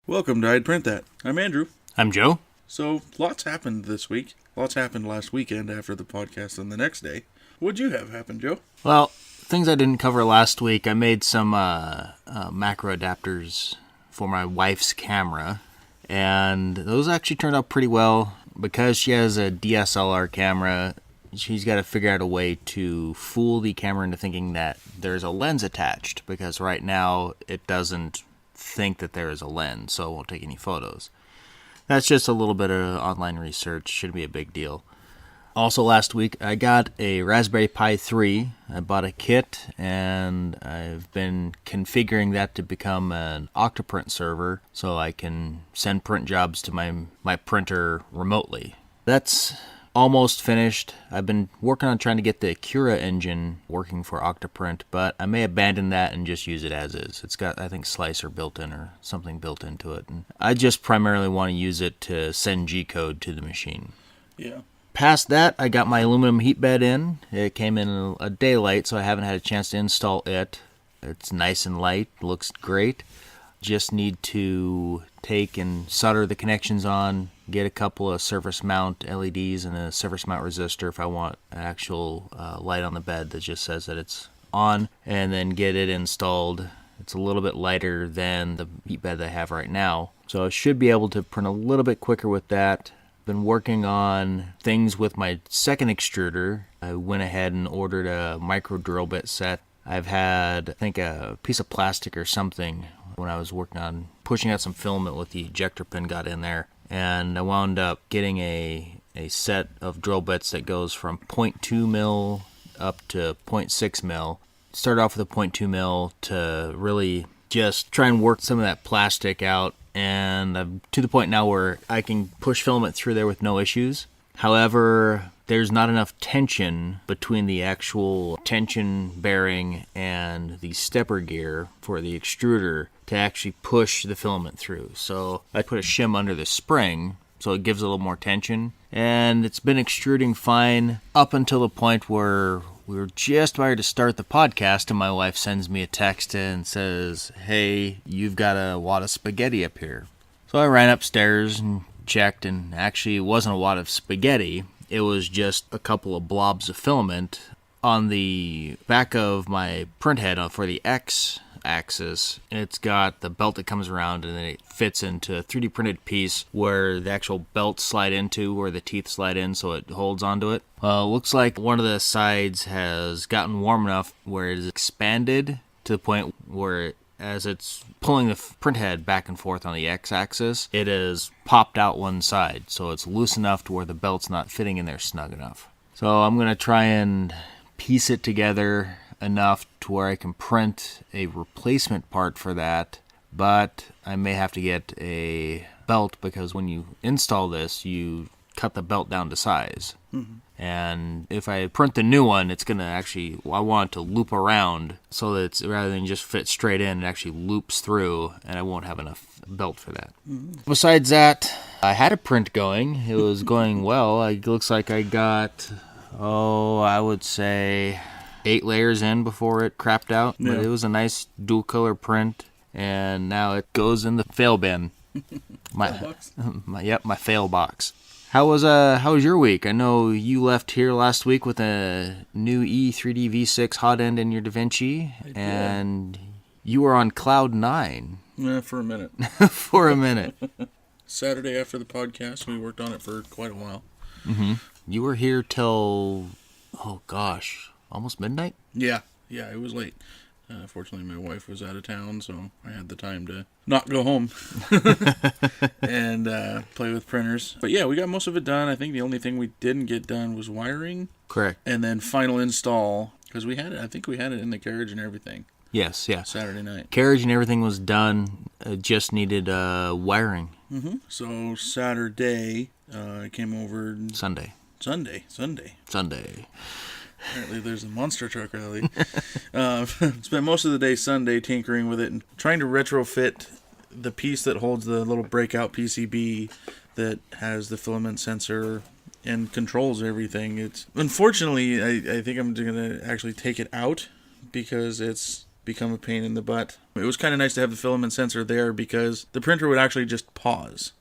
Welcome to I'd Print That. I'm Andrew. I'm Joe. So, lots happened this week. Lots happened last weekend after the podcast and the next day. What'd you have happen, Joe? Well, things I didn't cover last week, I made some macro adapters for my wife's camera, and those actually turned out pretty well. Because she has a DSLR camera, she's got to figure out a way to fool the camera into thinking that there's a lens attached, because right now it doesn't think that there is a lens, so it won't take any photos. That's just a little bit of online research, shouldn't be a big deal. Also last week I got a Raspberry Pi 3. I bought a kit and I've been configuring that to become an Octoprint server so I can send print jobs to my printer remotely. That's almost finished. I've been working on trying to get the Cura engine working for Octoprint, but I may abandon that and just use it as is. It's got, I think, Slicer built in or something built into it. And I just primarily want to use it to send G-code to the machine. Yeah. Past that, I got my aluminum heat bed in. It came in a day late, so I haven't had a chance to install it. It's nice and light, looks great. Just need to take and solder the connections on, get a couple of surface mount LEDs and a surface mount resistor if I want an actual light on the bed that just says that it's on, and then get it installed. It's a little bit lighter than the heat bed that I have right now, so I should be able to print a little bit quicker with that. Been working on things with my second extruder. I went ahead and ordered a micro drill bit set. I've had, I think, a piece of plastic or something when I was working on pushing out some filament with the ejector pin got in there. And I wound up getting a set of drill bits that goes from 0.2 mil up to 0.6 mil. Started off with a 0.2 mil to really just try and work some of that plastic out. And I'm to the point now where I can push filament through there with no issues. However, there's not enough tension between the actual tension bearing and the stepper gear for the extruder to actually push the filament through. So I put a shim under the spring so it gives a little more tension. And it's been extruding fine up until the point where we were just about to start the podcast and my wife sends me a text and says, "Hey, you've got a wad of spaghetti up here." So I ran upstairs and checked, and actually it wasn't a wad of spaghetti. It was just a couple of blobs of filament on the back of my print head for the X axis. It's got the belt that comes around and then it fits into a 3D printed piece where the actual belts slide into, where the teeth slide in so it holds onto it. Looks like one of the sides has gotten warm enough where it is expanded to the point where as it's pulling the print head back and forth on the X-axis, it has popped out one side, so it's loose enough to where the belt's not fitting in there snug enough. So I'm going to try and piece it together enough to where I can print a replacement part for that, but I may have to get a belt because when you install this, you cut the belt down to size. Mm-hmm. And if I print the new one, it's going to actually, I want it to loop around so that it's, rather than just fit straight in, it actually loops through, and I won't have enough belt for that. Mm-hmm. Besides that, I had a print going. It was going well. It looks like I got, I would say 8 layers in before it crapped out. Yeah. But it was a nice dual color print, and now it goes in the fail bin. my fail box. How was your week? I know you left here last week with a new E3D V6 hot end in your DaVinci, and you were on cloud 9. Yeah, for a minute. For a minute. Saturday after the podcast, we worked on it for quite a while. Mm-hmm. You were here till, almost midnight? Yeah, it was late. Fortunately, my wife was out of town, so I had the time to not go home and play with printers. But yeah, we got most of it done. I think the only thing we didn't get done was wiring. Correct. And then final install, because we had it in the carriage and everything. Yes, yeah. Saturday night. Carriage and everything was done. It just needed wiring. Mm-hmm. So Saturday, I came over. Sunday. Apparently there's a monster truck rally. Spent most of the day Sunday tinkering with it and trying to retrofit the piece that holds the little breakout PCB that has the filament sensor and controls everything. It's unfortunately, I think I'm going to actually take it out because it's become a pain in the butt. It was kind of nice to have the filament sensor there because the printer would actually just pause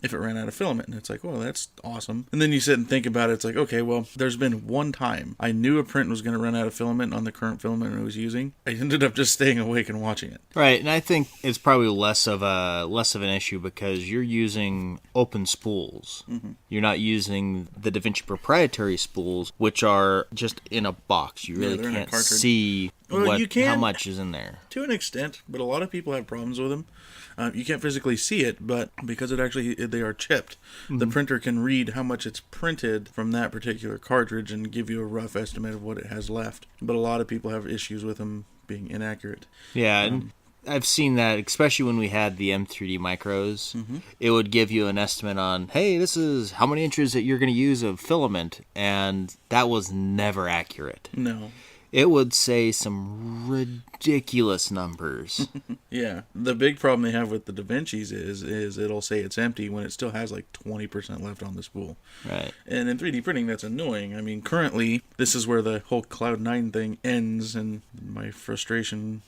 if it ran out of filament. And it's like, well, that's awesome. And then you sit and think about it. It's like, okay, well, there's been one time I knew a print was going to run out of filament on the current filament I was using. I ended up just staying awake and watching it. Right, and I think it's probably less of an issue because you're using open spools. You're not using the DaVinci proprietary spools, which are just in a box. You really can't see how much is in there. To an extent, but a lot of people have problems with them. You can't physically see it, but because they are chipped, the printer can read how much it's printed from that particular cartridge and give you a rough estimate of what it has left. But a lot of people have issues with them being inaccurate. Yeah, and I've seen that, especially when we had the M3D micros. It would give you an estimate on, hey, this is how many inches that you're going to use of filament, and that was never accurate. No. It would say some ridiculous numbers. Yeah. The big problem they have with the DaVincis is it'll say it's empty when it still has like 20% left on the spool. Right. And in 3D printing, that's annoying. I mean, currently, this is where the whole Cloud 9 thing ends, and my frustration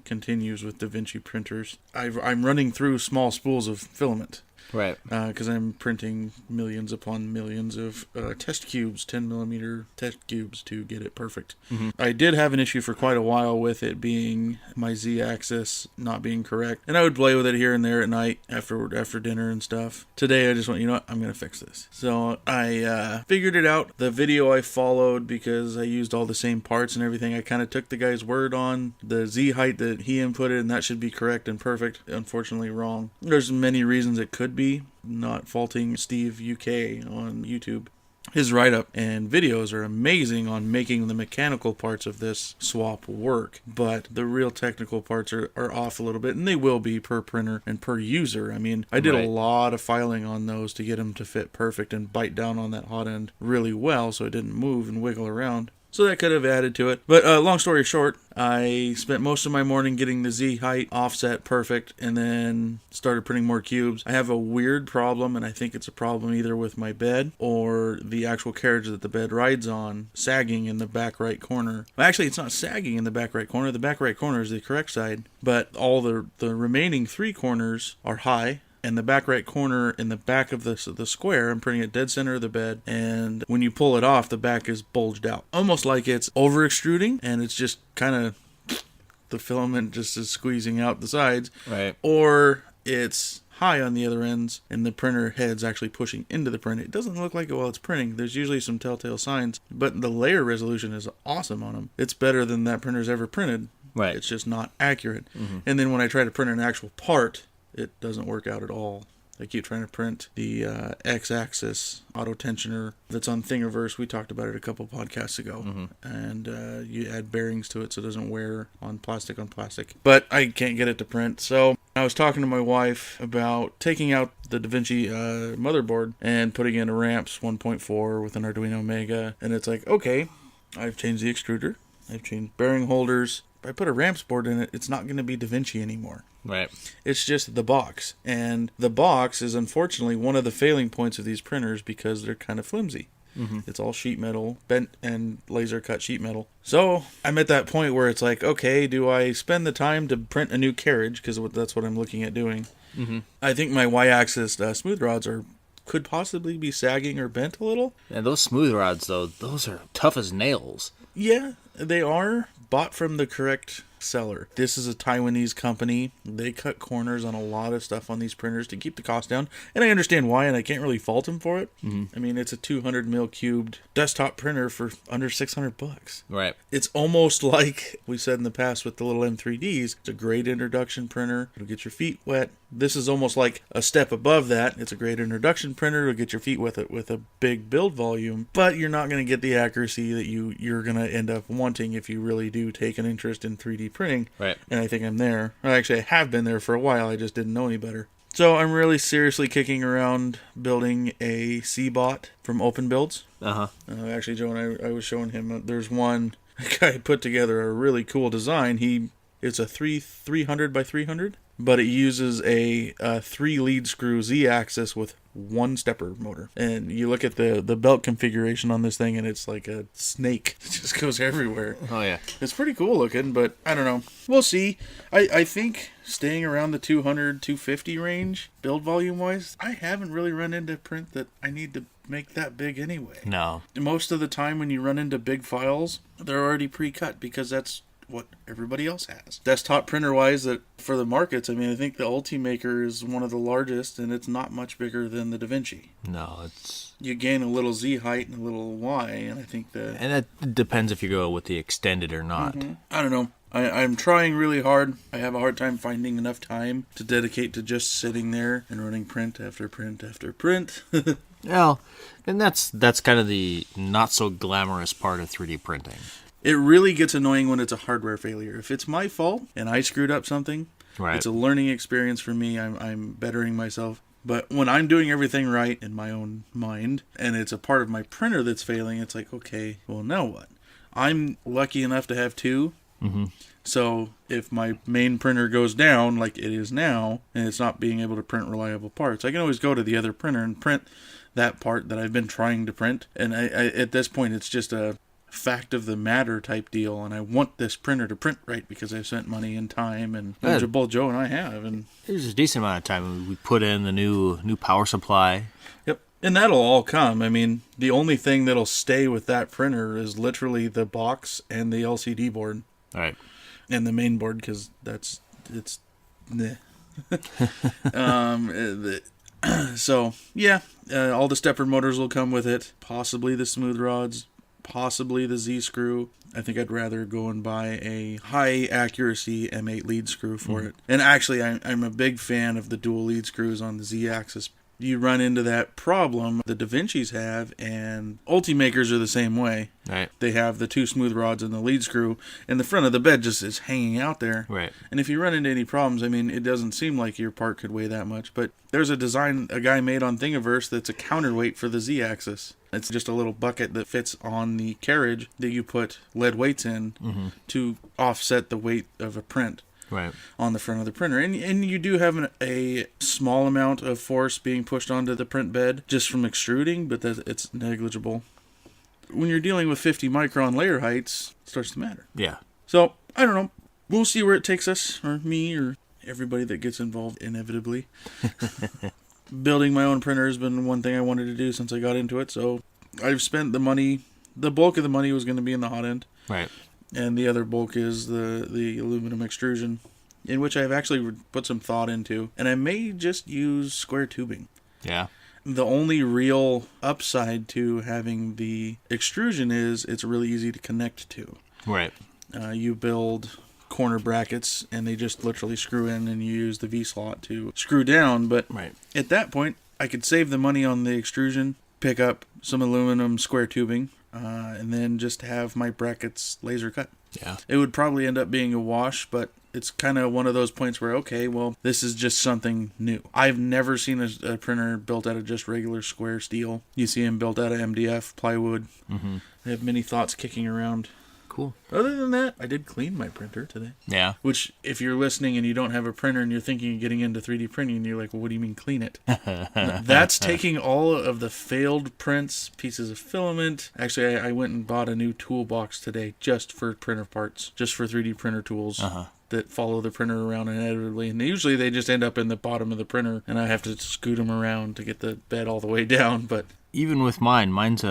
continues with DaVinci printers. I'm running through small spools of filament. Right. Because I'm printing millions upon millions of test cubes, 10 millimeter test cubes to get it perfect. I did have an issue for quite a while with it being my Z-axis not being correct. And I would play with it here and there at night after dinner and stuff. Today I just went, you know what, I'm going to fix this. So I figured it out. The video I followed, because I used all the same parts and everything, I kind of took the guy's word on the Z height that he inputted, and that should be correct and perfect. Unfortunately wrong. There's many reasons it could be, not faulting Steve UK on YouTube. His write-up and videos are amazing on making the mechanical parts of this swap work, but the real technical parts are off a little bit, and they will be per printer and per user. I mean, I did a lot of filing on those to get them to fit perfect and bite down on that hot end really well so it didn't move and wiggle around. So that could have added to it. But long story short, I spent most of my morning getting the Z height offset perfect and then started printing more cubes. I have a weird problem, and I think it's a problem either with my bed or the actual carriage that the bed rides on sagging in the back right corner. Well, actually, it's not sagging in the back right corner. The back right corner is the correct side, but all the remaining three corners are high. And the back right corner in the back of the square, I'm printing it dead center of the bed, and when you pull it off, the back is bulged out. Almost like it's over extruding, and it's just kind of, the filament just is squeezing out the sides. Right. Or it's high on the other ends, and the printer head's actually pushing into the print. It doesn't look like it while it's printing. There's usually some telltale signs, but the layer resolution is awesome on them. It's better than that printer's ever printed. Right. It's just not accurate. And then when I try to print an actual part, it doesn't work out at all. I keep trying to print the X-axis auto tensioner that's on Thingiverse. We talked about it a couple podcasts ago. And you add bearings to it so it doesn't wear on plastic. But I can't get it to print. So I was talking to my wife about taking out the DaVinci motherboard and putting in a Ramps 1.4 with an Arduino Mega. And it's like, okay, I've changed the extruder. I've changed bearing holders. If I put a Ramps board in it, it's not going to be DaVinci anymore. Right. It's just the box. And the box is unfortunately one of the failing points of these printers because they're kind of flimsy. It's all sheet metal, bent and laser cut sheet metal. So I'm at that point where it's like, okay, do I spend the time to print a new carriage? Because that's what I'm looking at doing. I think my Y-axis smooth rods could possibly be sagging or bent a little. And those smooth rods, though, those are tough as nails. Yeah, they are. Bought from the correct seller. This is a Taiwanese company. They cut corners on a lot of stuff on these printers to keep the cost down, and I understand why, and I can't really fault them for it. I mean, it's a 200 mil cubed desktop printer for under $600. Right. It's almost like we said in the past with the little M3Ds. It's a great introduction printer. It'll get your feet wet. This is almost like a step above that. It's a great introduction printer. It'll get your feet with it with a big build volume, but you're not going to get the accuracy that you're going to end up wanting if you really do take an interest in 3D printing. Right. And I think I'm there. Actually, I have been there for a while. I just didn't know any better. So I'm really seriously kicking around building a C-bot from Open Builds. Actually, Joe and I was showing him, there's one guy put together a really cool design. It's a 300 by 300, but it uses a 3 lead screw Z-axis with one stepper motor. And you look at the belt configuration on this thing, and it's like a snake. It just goes everywhere. Oh, yeah. It's pretty cool looking, but I don't know. We'll see. I think staying around the 200, 250 range, build volume-wise, I haven't really run into print that I need to make that big anyway. No. Most of the time when you run into big files, they're already pre-cut because that's what everybody else has. Desktop printer-wise, that for the markets, I mean, I think the Ultimaker is one of the largest, and it's not much bigger than the DaVinci. No, it's... You gain a little Z height and a little Y, and I think the... And it depends if you go with the extended or not. I don't know. I'm trying really hard. I have a hard time finding enough time to dedicate to just sitting there and running print after print after print. Well, and that's kind of the not so glamorous part of 3D printing. It really gets annoying when it's a hardware failure. If it's my fault and I screwed up something, Right. It's a learning experience for me. I'm bettering myself. But when I'm doing everything right in my own mind and it's a part of my printer that's failing, it's like, okay, well, now what? I'm lucky enough to have two. Mm-hmm. So if my main printer goes down like it is now and it's not being able to print reliable parts, I can always go to the other printer and print that part that I've been trying to print. And I at this point, it's just a fact of the matter type deal. And I want this printer to print right because I've spent money and time, and both Joe and I have. And there's a decent amount of time. We put in the new power supply. Yep. And that'll all come. I mean, the only thing that'll stay with that printer is literally the box and the LCD board. All right. And the main board, because it's meh. So, yeah, all the stepper motors will come with it. Possibly the smooth rods. Possibly the Z-screw. I think I'd rather go and buy a high-accuracy M8 lead screw for it. And actually, I'm a big fan of the dual lead screws on the Z-axis. You run into that problem the DaVincis have, and Ultimakers are the same way. Right. They have the two smooth rods and the lead screw, and the front of the bed just is hanging out there. Right. And if you run into any problems, I mean, it doesn't seem like your part could weigh that much, but there's a design a guy made on Thingiverse that's a counterweight for the Z-axis. It's just a little bucket that fits on the carriage that you put lead weights in to offset the weight of a print. Right. On the front of the printer. And you do have a small amount of force being pushed onto the print bed just from extruding, but it's negligible. When you're dealing with 50 micron layer heights, it starts to matter. Yeah. So, I don't know. We'll see where it takes us, or me, or everybody that gets involved inevitably. Building my own printer has been one thing I wanted to do since I got into it, so I've spent the money. The bulk of the money was going to be in the hot end. Right. And the other bulk is the aluminum extrusion, in which I've actually put some thought into. And I may just use square tubing. Yeah. The only real upside to having the extrusion is it's really easy to connect to. Right. You build corner brackets, and they just literally screw in, and you use the V-slot to screw down. But at that point, I could save the money on the extrusion, pick up some aluminum square tubing, and then just have my brackets laser cut. Yeah. It would probably end up being a wash, but it's kind of one of those points where, okay, well, this is just something new. I've never seen a printer built out of just regular square steel. You see them built out of MDF, plywood. Mm-hmm. I have many thoughts kicking around. Cool. Other than that, I did clean my printer today. Yeah. Which, if you're listening and you don't have a printer and you're thinking of getting into 3D printing, and you're like, well, what do you mean clean it? That's taking all of the failed prints, pieces of filament. Actually, I went and bought a new toolbox today just for printer parts, just for 3D printer tools. That follow the printer around inevitably. And usually they just end up in the bottom of the printer, and I have to scoot them around to get the bed all the way down. But even with mine's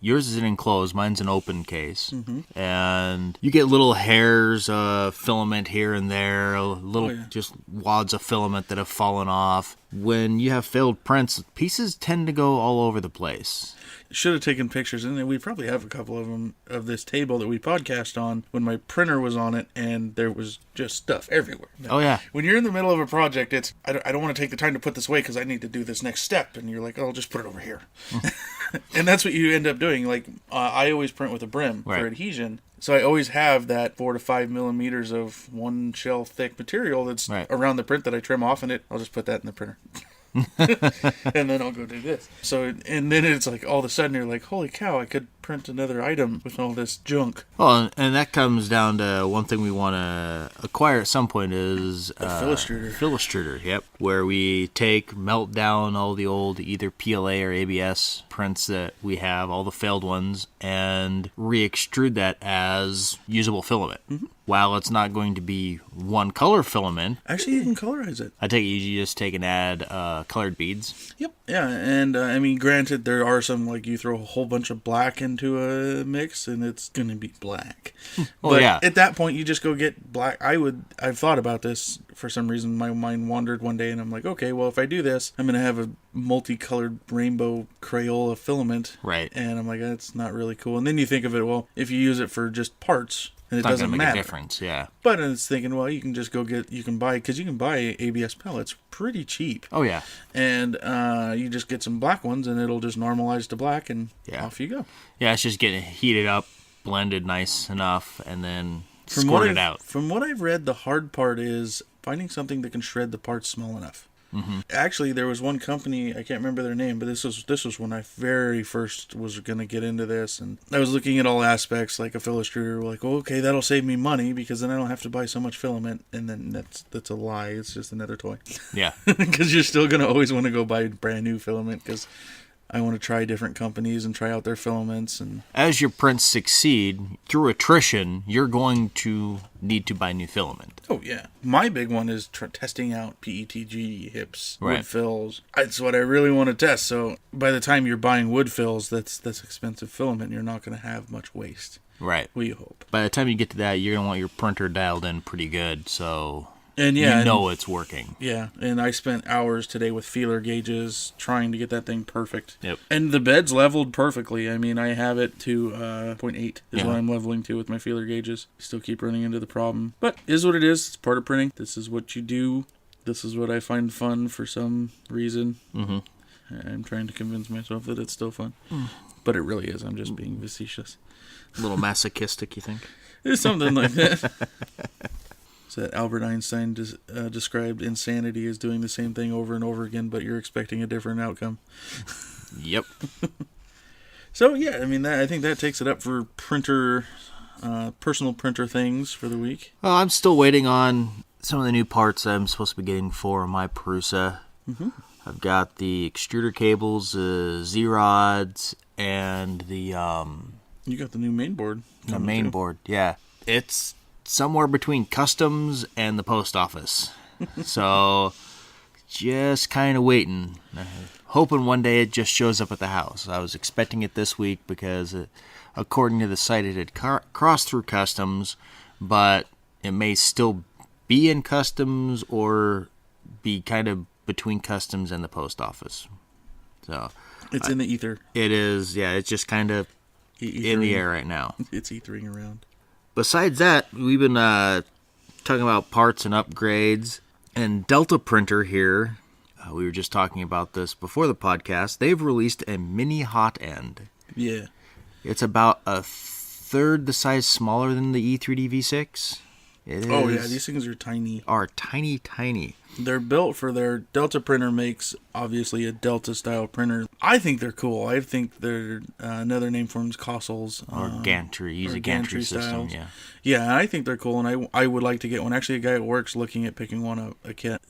yours is an enclosed, mine's an open case, and you get little hairs of filament here and there, just wads of filament that have fallen off. When you have failed prints, pieces tend to go all over the place. Should have taken pictures, and we probably have a couple of them of this table that we podcast on when my printer was on it, and there was just stuff everywhere. Oh yeah. When you're in the middle of a project, it's I don't want to take the time to put this away because I need to do this next step, and you're like, oh, I'll just put it over here. And that's what you end up doing. Like I always print with a brim for adhesion. So I always have that 4 to 5 millimeters of one shell thick material that's around the print that I trim off, and I'll just put that in the printer. and then I'll go do this. So, and then it's like all of a sudden you're like, holy cow, I could print another item with all this junk. Well, and that comes down to one thing we want to acquire at some point is A Filustrator. Filustrator, yep. Where we melt down all the old either PLA or ABS prints that we have, all the failed ones, and re-extrude that as usable filament. Mm-hmm. While it's not going to be one color filament. Actually, you can colorize it. I take it you just take and add colored beads. Yep. Yeah, and I mean, granted, there are some, like, you throw a whole bunch of black into a mix, and it's going to be black. But at that point, you just go get black. I've thought about this for some reason. My mind wandered one day, and I'm like, okay, well, if I do this, I'm going to have a multicolored rainbow Crayola filament. Right. And I'm like, that's not really cool. And then you think of it, well, if you use it for just parts, and it doesn't matter. Make a difference, yeah. But it's thinking, well, you can just go buy ABS pellets pretty cheap. Oh, yeah. And you just get some black ones, and it'll just normalize to black, and off you go. Yeah, it's just getting heated up, blended nice enough, and then squirt it out. From what I've read, the hard part is finding something that can shred the parts small enough. Mm-hmm. Actually, there was one company, I can't remember their name, but this was when I very first was going to get into this, and I was looking at all aspects, like a Filustrator, like, oh, okay, that'll save me money, because then I don't have to buy so much filament, and then that's a lie, it's just another toy. Yeah. Because you're still going to always want to go buy brand new filament, because I want to try different companies and try out their filaments. And as your prints succeed, through attrition, you're going to need to buy new filament. Oh, yeah. My big one is testing out PETG, hips, right. Wood fills. It's what I really want to test. So by the time you're buying wood fills, that's expensive filament. You're not going to have much waste. Right. We hope. By the time you get to that, you're going to want your printer dialed in pretty good, so... And you know it's working. Yeah, and I spent hours today with feeler gauges trying to get that thing perfect. Yep. And the bed's leveled perfectly. I mean, I have it to 0.8 is what I'm leveling to with my feeler gauges. Still keep running into the problem. But is what it is. It's part of printing. This is what you do. This is what I find fun for some reason. Mm-hmm. I'm trying to convince myself that it's still fun. But it really is. I'm just being facetious. A little masochistic, you think? There's something like that. So that Albert Einstein described insanity as doing the same thing over and over again, but you're expecting a different outcome. Yep. So, yeah, I mean, I think that takes it up for personal printer things for the week. Well, I'm still waiting on some of the new parts I'm supposed to be getting for my Prusa. Mm-hmm. I've got the extruder cables, Z-rods, and the... You got the new main board. The main board, yeah. It's somewhere between customs and the post office. So, just kind of waiting. Hoping one day it just shows up at the house. I was expecting it this week because, according to the site, it had crossed through customs, but it may still be in customs or be kind of between customs and the post office. So it's in the ether. It is, yeah. It's just kind of in the air right now. It's ethering around. Besides that, we've been talking about parts and upgrades. And Delta Printer here, we were just talking about this before the podcast. They've released a mini hot end. Yeah. It's about a third the size smaller than the E3D V6. Oh, yeah, these things are tiny. Tiny. They're built for their Delta printer makes, obviously, a Delta-style printer. I think they're cool. I think they're, another name for them is Costles. Or gantry. Use a gantry system, yeah. Yeah, I think they're cool, and I would like to get one. Actually, a guy at work's looking at picking one up, a kit.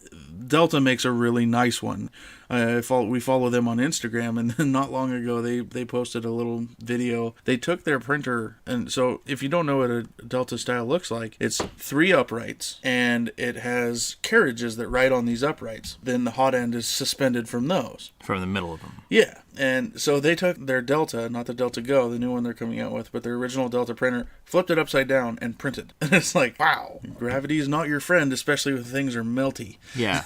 Delta makes a really nice one. We follow them on Instagram, and then not long ago they posted a little video. They took their printer, and so if you don't know what a Delta style looks like, it's 3 uprights, and it has carriages that ride on these uprights. Then the hot end is suspended from those. From the middle of them. Yeah, and so they took their Delta, not the Delta Go, the new one they're coming out with, but their original Delta printer, flipped it upside down, and printed. And it's like, wow, gravity is not your friend, especially when things are melty. Yeah.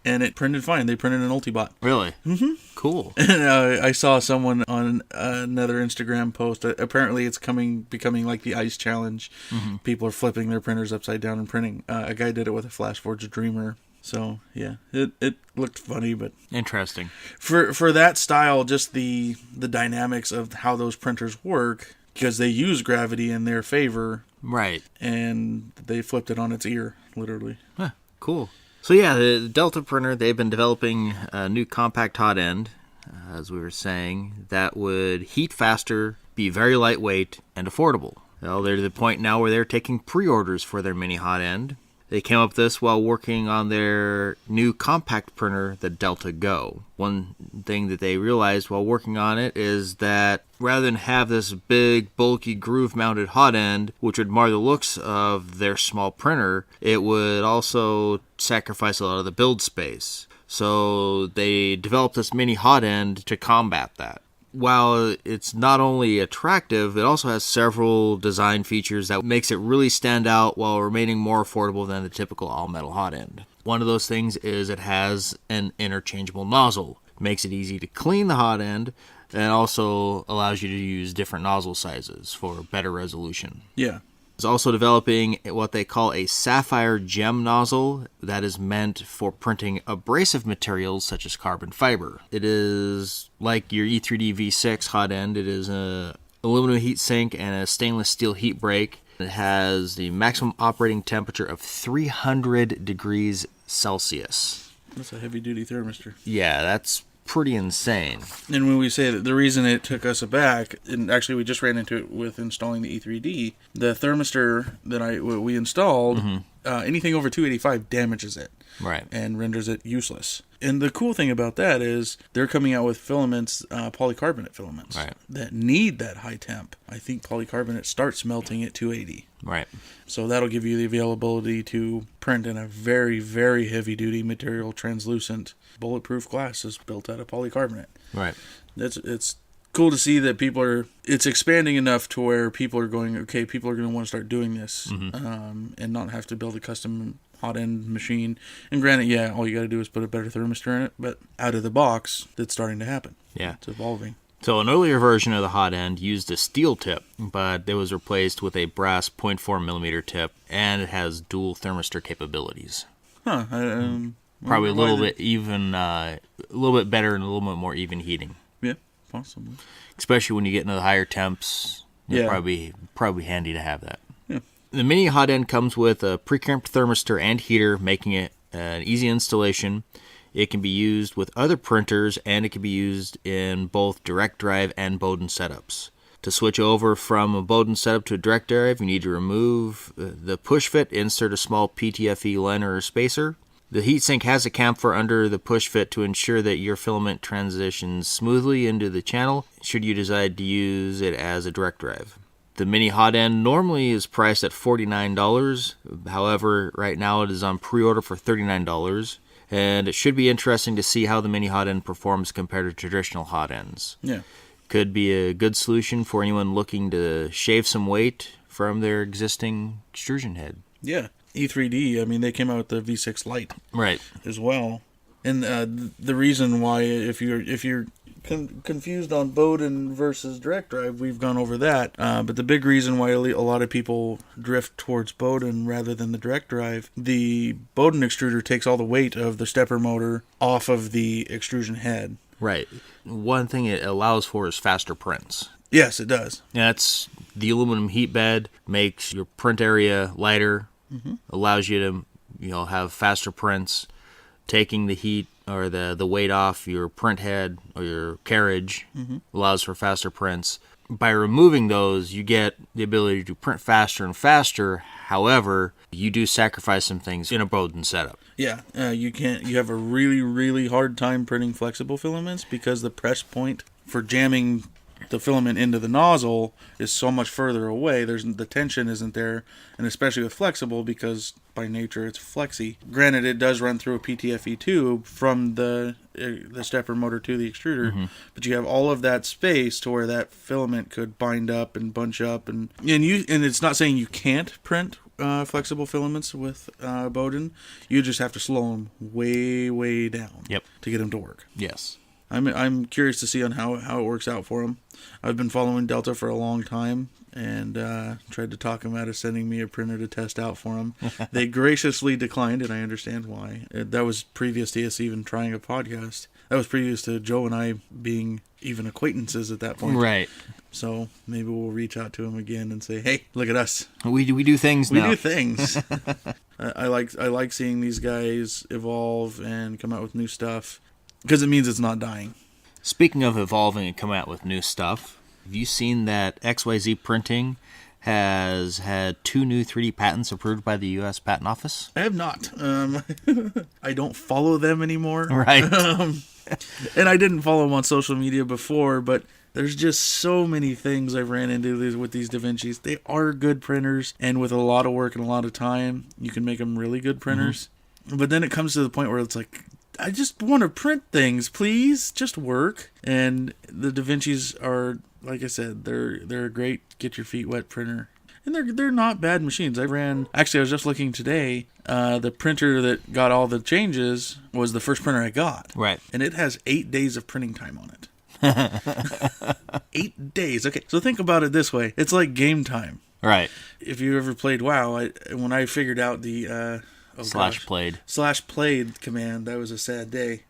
And it printed fine. They printed an Ultibot. Really? Mm-hmm. Cool. And I saw someone on another Instagram post. Apparently, it's becoming like the ice challenge. Mm-hmm. People are flipping their printers upside down and printing. A guy did it with a FlashForge Dreamer. So yeah, it looked funny, but interesting. For that style, just the dynamics of how those printers work, because they use gravity in their favor. Right. And they flipped it on its ear, literally. Huh, cool. So yeah, the Delta printer, they've been developing a new compact hot end, as we were saying, that would heat faster, be very lightweight, and affordable. Well, they're to the point now where they're taking pre-orders for their mini hot end. They came up with this while working on their new compact printer, the Delta Go. One thing that they realized while working on it is that rather than have this big, bulky, groove-mounted hot end, which would mar the looks of their small printer, it would also sacrifice a lot of the build space. So they developed this mini hot end to combat that. While it's not only attractive, it also has several design features that makes it really stand out while remaining more affordable than the typical all-metal hot end. One of those things is it has an interchangeable nozzle. It makes it easy to clean the hot end, and also allows you to use different nozzle sizes for better resolution. Yeah. It's also developing what they call a sapphire gem nozzle that is meant for printing abrasive materials such as carbon fiber. It is like your E3D V6 hot end. It is an aluminum heat sink and a stainless steel heat break. It has the maximum operating temperature of 300 degrees Celsius. That's a heavy-duty thermistor. Yeah, that's pretty insane. And when we say that the reason it took us aback, and actually we just ran into it with installing the E3D, the thermistor that we installed, anything over 285 damages it. Right. And renders it useless. And the cool thing about that is they're coming out with filaments, polycarbonate filaments, right, that need that high temp. I think polycarbonate starts melting at 280. Right. So that'll give you the availability to print in a very, very heavy-duty material, translucent, bulletproof glass is built out of polycarbonate. Right. It's cool to see that it's expanding enough to where people are going, okay, people are going to want to start doing this, and not have to build a custom hot end machine. And granted, yeah, all you got to do is put a better thermistor in it, but out of the box, that's starting to happen. Yeah. It's evolving. So an earlier version of the hot end used a steel tip, but it was replaced with a brass 0.4 millimeter tip, and it has dual thermistor capabilities. Huh. Probably a little bit even, a little bit better and a little bit more even heating. Yeah, possibly. Especially when you get into the higher temps, it's Yeah. probably handy to have that. Yeah. The mini hot end comes with a pre-crimped thermistor and heater, making it an easy installation. It can be used with other printers, and it can be used in both direct drive and Bowden setups. To switch over from a Bowden setup to a direct drive, you need to remove the push fit, insert a small PTFE liner or spacer. The heatsink has a chamfer under the push fit to ensure that your filament transitions smoothly into the channel should you decide to use it as a direct drive. The mini hot end normally is priced at $49. However, right now it is on pre-order for $39. And it should be interesting to see how the mini hot end performs compared to traditional hot ends. Yeah. Could be a good solution for anyone looking to shave some weight from their existing extrusion head. Yeah. E3D, I mean, they came out with the V6 Lite. Right. As well. And the reason why, if you're confused on Bowden versus direct drive, we've gone over that. But the big reason why a lot of people drift towards Bowden rather than the direct drive, the Bowden extruder takes all the weight of the stepper motor off of the extrusion head. Right. One thing it allows for is faster prints. Yes, it does. That's the aluminum heat bed makes your print area lighter, allows you to have faster prints. Taking the heat or the weight off your print head or your carriage allows for faster prints. By removing those, you get the ability to print faster and faster. However, you do sacrifice some things in a Bowden setup. Yeah, you have a really, really hard time printing flexible filaments because the press point for jamming the filament into the nozzle is so much further away. The tension isn't there, and especially with flexible, because by nature it's flexy. Granted, it does run through a PTFE tube from the stepper motor to the extruder, but you have all of that space to where that filament could bind up and bunch up, and it's not saying you can't print flexible filaments with Bowden. You just have to slow them way, way down. Yep. To get them to work. Yes. I'm curious to see on how it works out for them. I've been following Delta for a long time and tried to talk them out of sending me a printer to test out for them. They graciously declined, and I understand why. That was previous to us even trying a podcast. That was previous to Joe and I being even acquaintances at that point. Right. So maybe we'll reach out to him again and say, "Hey, look at us. We do things now. We do things." I like seeing these guys evolve and come out with new stuff because it means it's not dying. Speaking of evolving and coming out with new stuff, have you seen that XYZ Printing has had 2 new 3D patents approved by the U.S. Patent Office? I have not. I don't follow them anymore. Right. And I didn't follow them on social media before, but there's just so many things I've ran into with these DaVincis. They are good printers, and with a lot of work and a lot of time, you can make them really good printers. Mm-hmm. But then it comes to the point where it's like, I just want to print things, please, just work. And the DaVincis are, like I said, they're a great get your feet wet printer. And they're not bad machines. I was just looking today, the printer that got all the changes was the first printer I got. Right. And it has 8 days of printing time on it. 8 days. Okay, so think about it this way. It's like game time. Right. If you ever played WoW, when I figured out the... /played command, that was a sad day.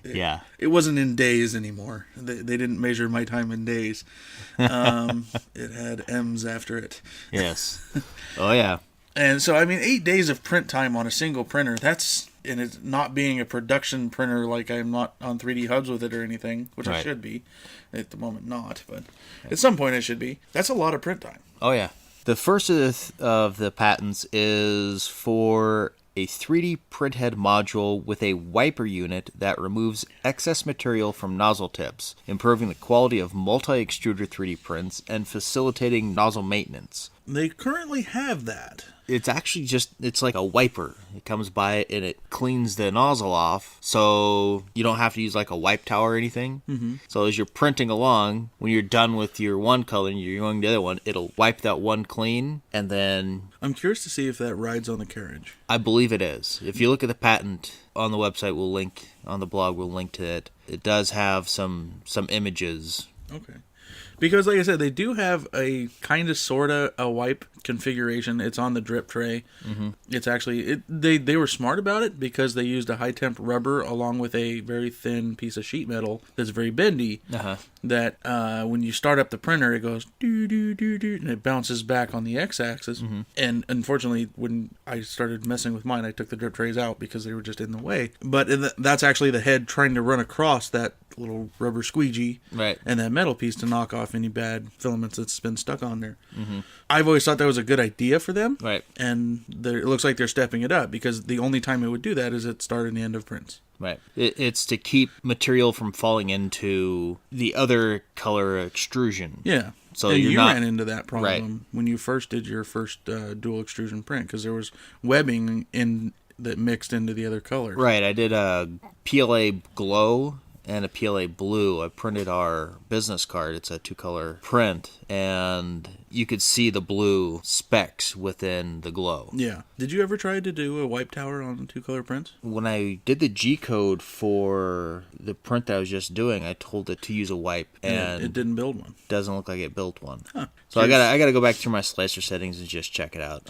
Yeah. It wasn't in days anymore. They didn't measure my time in days. It had M's after it. Yes. Oh, yeah. And so, 8 days of print time on a single printer, and it's not being a production printer, like I'm not on 3D hubs with it or anything, which I should be. At the moment, not, but at some point I should be. That's a lot of print time. Oh, yeah. The first of the patents is for a 3D printhead module with a wiper unit that removes excess material from nozzle tips, improving the quality of multi-extruder 3D prints and facilitating nozzle maintenance. They currently have that. It's actually it's like a wiper. It comes by and it cleans the nozzle off, so you don't have to use like a wipe towel or anything. Mm-hmm. So as you're printing along, when you're done with your one color and you're going to the other one, it'll wipe that one clean, and then... I'm curious to see if that rides on the carriage. I believe it is. If you look at the patent on the website, on the blog, we'll link to it. It does have some images. Okay. Because, like I said, they do have a kind of, sort of, a wipe configuration. It's on the drip tray. Mm-hmm. It's actually... They were smart about it because they used a high-temp rubber along with a very thin piece of sheet metal that's very bendy. Uh-huh. That when you start up the printer, it goes do-do-do-do, and it bounces back on the x-axis. Mm-hmm. And unfortunately, when I started messing with mine, I took the drip trays out because they were just in the way. But that's actually the head trying to run across that little rubber squeegee, right, and that metal piece to knock off any bad filaments that's been stuck on there. Mm-hmm. I've always thought that was a good idea for them, right, and it looks like they're stepping it up because the only time it would do that is at start and the end of prints. Right. It's to keep material from falling into the other color extrusion. Yeah. So you ran into that problem when you first did your first dual extrusion print because there was webbing that mixed into the other colors. Right. I did a PLA glow and a PLA blue. I printed our business card. It's a 2-color print, and you could see the blue specks within the glow. Yeah. Did you ever try to do a wipe tower on 2-color prints? When I did the G-code for the print that I was just doing, I told it to use a wipe, and it didn't build one. Doesn't look like it built one. Huh. So I gotta go back through my slicer settings and just check it out.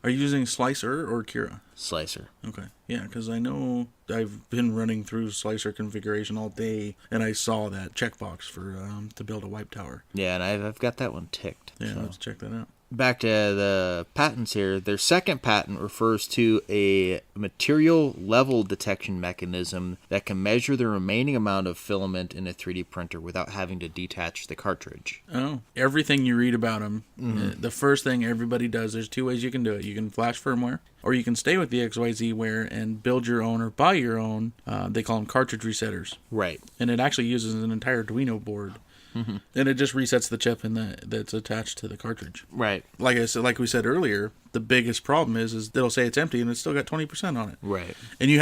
Are you using Slicer or Kira? Slicer. Okay. Yeah, because I know I've been running through Slicer configuration all day, and I saw that checkbox for to build a wipe tower. Yeah, and I've got that one ticked. Yeah, so. let's check that out. Back to the patents here. Their second patent refers to a material level detection mechanism that can measure the remaining amount of filament in a 3D printer without having to detach the cartridge. Oh, everything you read about them, the first thing everybody does, there's 2 ways you can do it. You can flash firmware, or you can stay with the XYZ ware and build your own or buy your own. They call them cartridge resetters. Right. And it actually uses an entire Arduino board and it just resets the chip that's attached to the cartridge. Right. Like I said, like we said earlier, the biggest problem is it'll say it's empty and it's still got 20% on it. Right. And you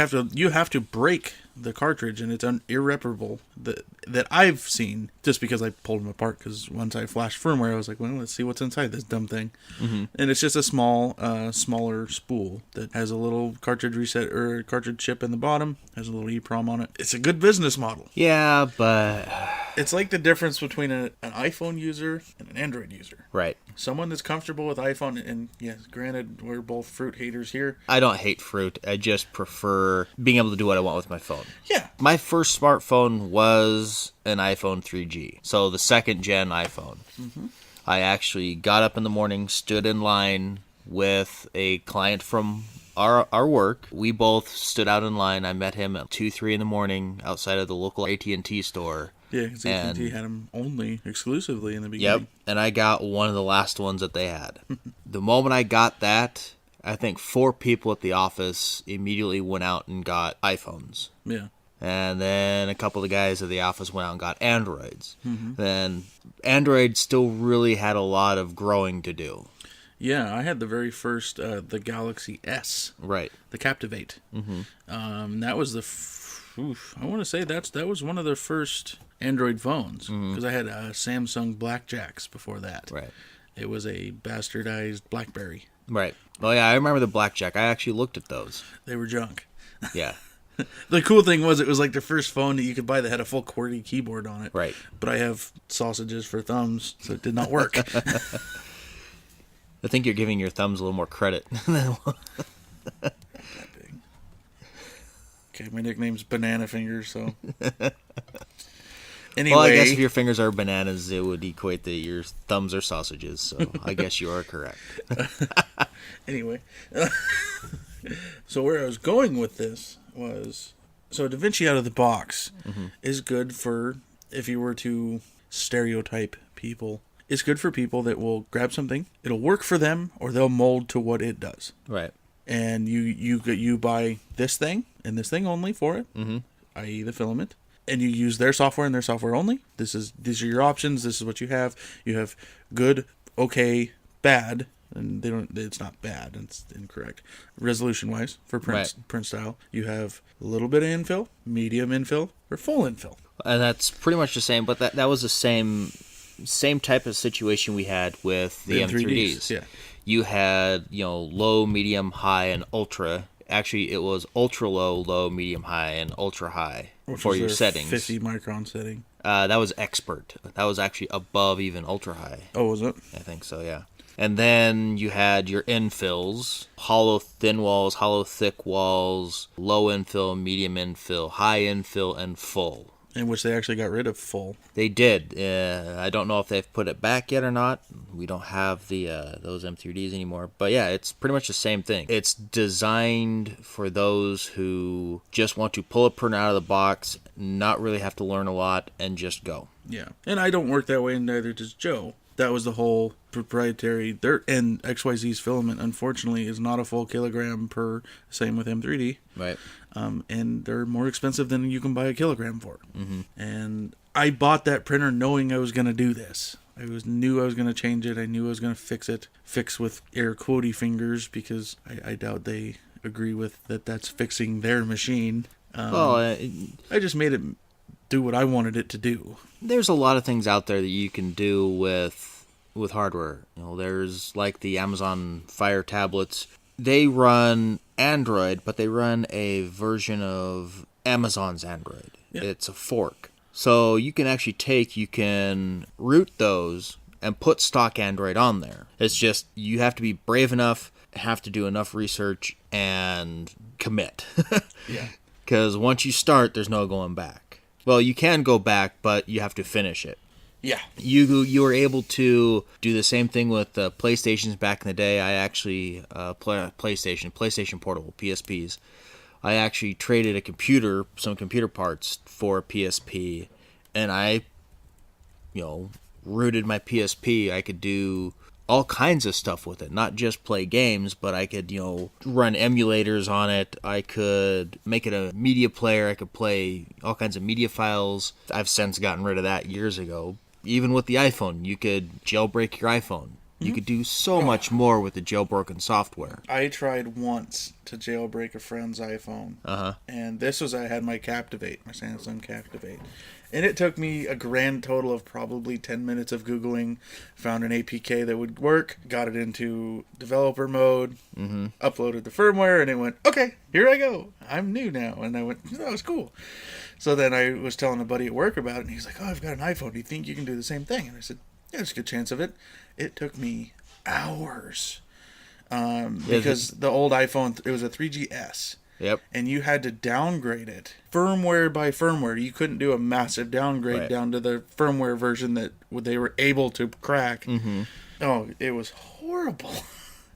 have to break the cartridge, and it's irreparable that I've seen, just because I pulled them apart, because once I flashed firmware, I was like, well, let's see what's inside this dumb thing. And it's just a smaller spool that has a little cartridge reset or cartridge chip in the bottom, has a little EEPROM on it. It's a good business model. Yeah, but It's like the difference between an iPhone user and an Android user. right. Someone that's comfortable with iPhone, and yes, granted, we're both fruit haters here. I don't hate fruit. I just prefer being able to do what I want with my phone. Yeah. My first smartphone was an iPhone 3G, so the second gen iPhone. I actually got up in the morning, stood in line with a client from our work. We both stood out in line. I met him at 2, 3 in the morning outside of the local AT&T store. Yeah, because AT&T had them only exclusively in the beginning. Yep, and I got one of the last ones that they had. The moment I got that, I think 4 people at the office immediately went out and got iPhones. Yeah. And then a couple of the guys at the office went out and got Androids. Then Android still really had a lot of growing to do. Yeah, I had the very first, the Galaxy S. Right. The Captivate. That was I want to say that was one of the first Android phones, because I had Samsung Blackjacks before that. Right. It was a bastardized BlackBerry. Right. Oh, yeah, I remember the Blackjack. I actually looked at those. They were junk. Yeah. The cool thing was it was like the first phone that you could buy that had a full QWERTY keyboard on it. Right. But I have sausages for thumbs, so it did not work. I think you're giving your thumbs a little more credit. Okay, my nickname's Banana Fingers, so... Anyway, Well, I guess if your fingers are bananas, it would equate that your thumbs are sausages, so I guess you are correct. Anyway. So where I was going with this was... So DaVinci out of the box is good for, if you were to stereotype people, it's good for people that will grab something, it'll work for them, or they'll mold to what it does. Right. And you buy this thing and this thing only for it, i.e. the filament, and you use their software and their software only. These are your options. This is what you have. You have good, okay, bad, and it's not bad. It's incorrect resolution wise for print style. You have a little bit of infill, medium infill, or full infill. And that's pretty much the same, but that was the same type of situation we had with the M3Ds. Yeah. You had, low, medium, high, and ultra. Actually, it was ultra low, low, medium, high, and ultra high for your settings. 50 micron setting. That was expert. That was actually above even ultra high. Oh, was it? I think so, yeah. And then you had your infills, hollow thin walls, hollow thick walls, low infill, medium infill, high infill, and full. In which they actually got rid of full. They did. I don't know if they've put it back yet or not. We don't have those M3Ds anymore. But yeah, it's pretty much the same thing. It's designed for those who just want to pull a print out of the box, not really have to learn a lot, and just go. Yeah. And I don't work that way, and neither does Joe. That was the whole proprietary dirt. And XYZ's filament, unfortunately, is not a full kilogram per, same with M3D. Right. And they're more expensive than you can buy a kilogram for. And I bought that printer knowing I was going to do this. Knew I was going to change it. I knew I was going to fix with air quotey fingers, because I doubt they agree with that's fixing their machine. I just made it do what I wanted it to do. There's a lot of things out there that you can do with hardware. There's like the Amazon Fire tablets. They run Android, but they run a version of Amazon's Android. Yeah. It's a fork. So you can root those and put stock Android on there. It's just, you have to be brave enough, have to do enough research, and commit. Yeah. Because once you start, there's no going back. Well, you can go back, but you have to finish it. Yeah. You were able to do the same thing with PlayStations back in the day. I actually, PlayStation Portable, PSPs. I actually traded some computer parts for a PSP, and I, rooted my PSP. I could do all kinds of stuff with it, not just play games, but I could, run emulators on it. I could make it a media player. I could play all kinds of media files. I've since gotten rid of that years ago. even with the iPhone, you could jailbreak your iPhone. You could do so much more with the jailbroken software. I tried once to jailbreak a friend's iPhone. And this was, I had my Captivate, my Samsung Captivate. And it took me a grand total of probably 10 minutes of Googling, found an APK that would work, got it into developer mode, uploaded the firmware, and it went, okay, here I go. I'm new now. And I went, that was cool. So then I was telling a buddy at work about it, and he's like, oh, I've got an iPhone. Do you think you can do the same thing? And I said, yeah, there's a good chance of it. It took me hours because the old iPhone, it was a 3GS. Yep. And you had to downgrade it firmware by firmware. You couldn't do a massive downgrade down to the firmware version that they were able to crack. Oh, it was horrible.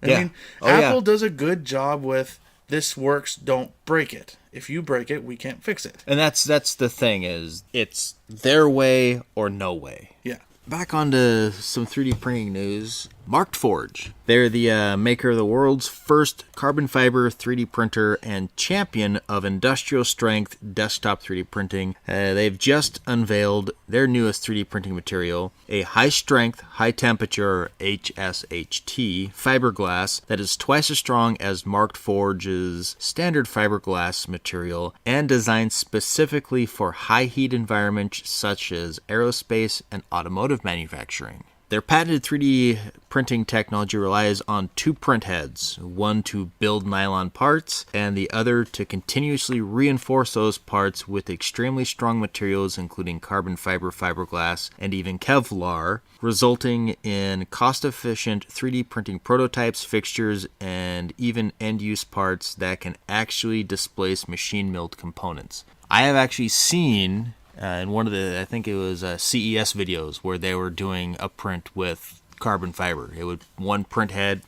I mean, Apple does a good job with this works, don't break it. If you break it, we can't fix it. And that's the thing is, it's their way or no way. Yeah. Back onto some 3D printing news. Markforged. They're the maker of the world's first carbon fiber 3D printer and champion of industrial strength desktop 3D printing. They've just unveiled their newest 3D printing material, a high strength, high temperature HSHT fiberglass that is twice as strong as Markforged's standard fiberglass material and designed specifically for high heat environments such as aerospace and automotive manufacturing. Their patented 3D printing technology relies on two print heads, one to build nylon parts and the other to continuously reinforce those parts with extremely strong materials including carbon fiber, fiberglass, and even Kevlar, resulting in cost-efficient 3D printing prototypes, fixtures, and even end-use parts that can actually displace machine-milled components. I have actually seen in one of the, I think it was CES videos where they were doing a print with carbon fiber. It would, one print head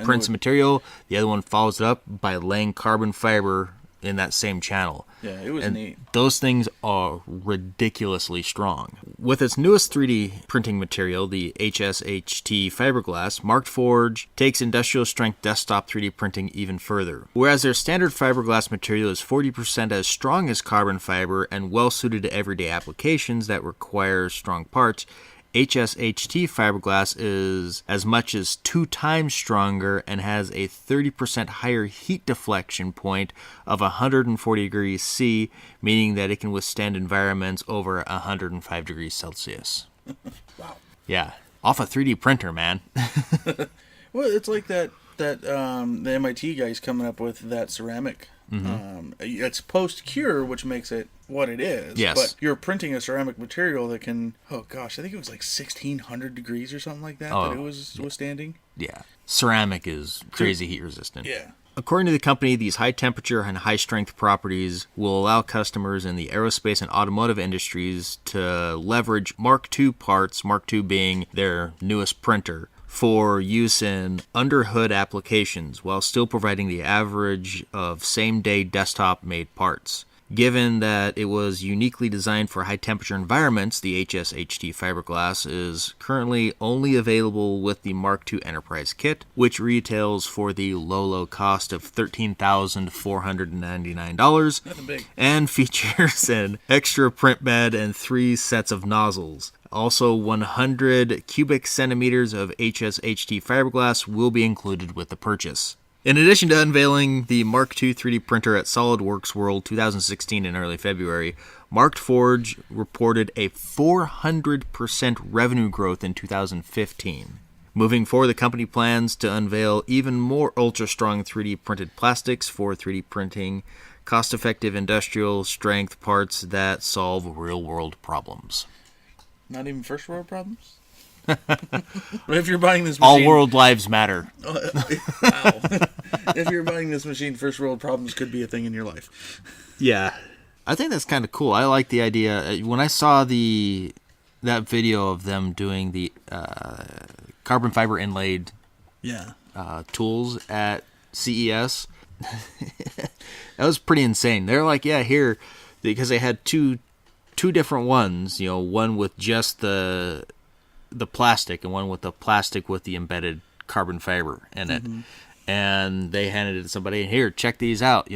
prints material, the other one follows it up by laying carbon fiber in that same channel. Yeah, it was neat. Those things are ridiculously strong. With its newest 3D printing material, the HSHT fiberglass, Markforged takes industrial strength desktop 3D printing even further. Whereas their standard fiberglass material is 40% as strong as carbon fiber and well suited to everyday applications that require strong parts, HSHT fiberglass is as much as 2 times stronger and has a 30% higher heat deflection point of 140 degrees C, meaning that it can withstand environments over 105 degrees Celsius. Wow. Yeah. Off a 3D printer, man. Well, it's like that the MIT guy's coming up with that ceramic. It's post-cure, which makes it what it is. Yes. But you're printing a ceramic material that can, oh gosh, I think it was like 1,600 degrees or something like that that it was withstanding. Yeah. Ceramic is crazy heat resistant. Yeah. According to the company, these high temperature and high strength properties will allow customers in the aerospace and automotive industries to leverage Mark II parts, Mark II being their newest printer, for use in under-hood applications while still providing the average of same-day desktop-made parts. Given that it was uniquely designed for high-temperature environments, the HSHT fiberglass is currently only available with the Mark II Enterprise Kit, which retails for the low cost of $13,499. Nothing big. And features an extra print bed and 3 sets of nozzles. Also, 100 cubic centimeters of HSHT fiberglass will be included with the purchase. In addition to unveiling the Mark II 3D printer at SolidWorks World 2016 in early February, Markforged reported a 400% revenue growth in 2015. Moving forward, the company plans to unveil even more ultra-strong 3D printed plastics for 3D printing, cost-effective industrial strength parts that solve real-world problems. Not even first world problems? If you're buying this machine... All world lives matter. Wow. If you're buying this machine, first world problems could be a thing in your life. Yeah. I think that's kind of cool. I like the idea. When I saw that video of them doing the carbon fiber inlaid tools at CES, that was pretty insane. They're like, yeah, here, because they had two different ones, one with just the plastic and one with the plastic with the embedded carbon fiber in it. And they handed it to somebody, here, check these out,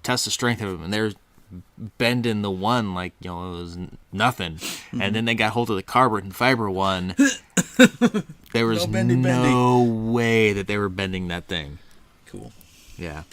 test the strength of them. And they're bending the one like, it was nothing. And then they got hold of the carbon fiber one. There was no way that they were bending that thing. Cool. Yeah.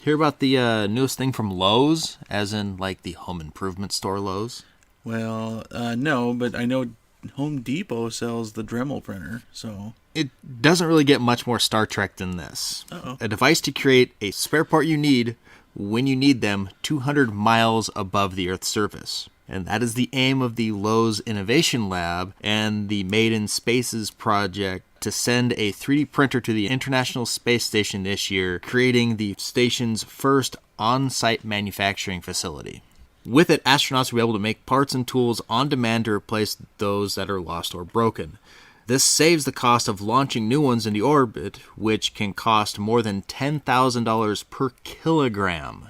Hear about the newest thing from Lowe's, as in like the home improvement store Lowe's? Well, no, but I know Home Depot sells the Dremel printer, so... It doesn't really get much more Star Trek than this. Uh-oh. A device to create a spare part you need when you need them 200 miles above the Earth's surface. And that is the aim of the Lowe's Innovation Lab and the Made in Spaces project to send a 3D printer to the International Space Station this year, creating the station's first on-site manufacturing facility. With it, astronauts will be able to make parts and tools on demand to replace those that are lost or broken. This saves the cost of launching new ones into orbit, which can cost more than $10,000 per kilogram.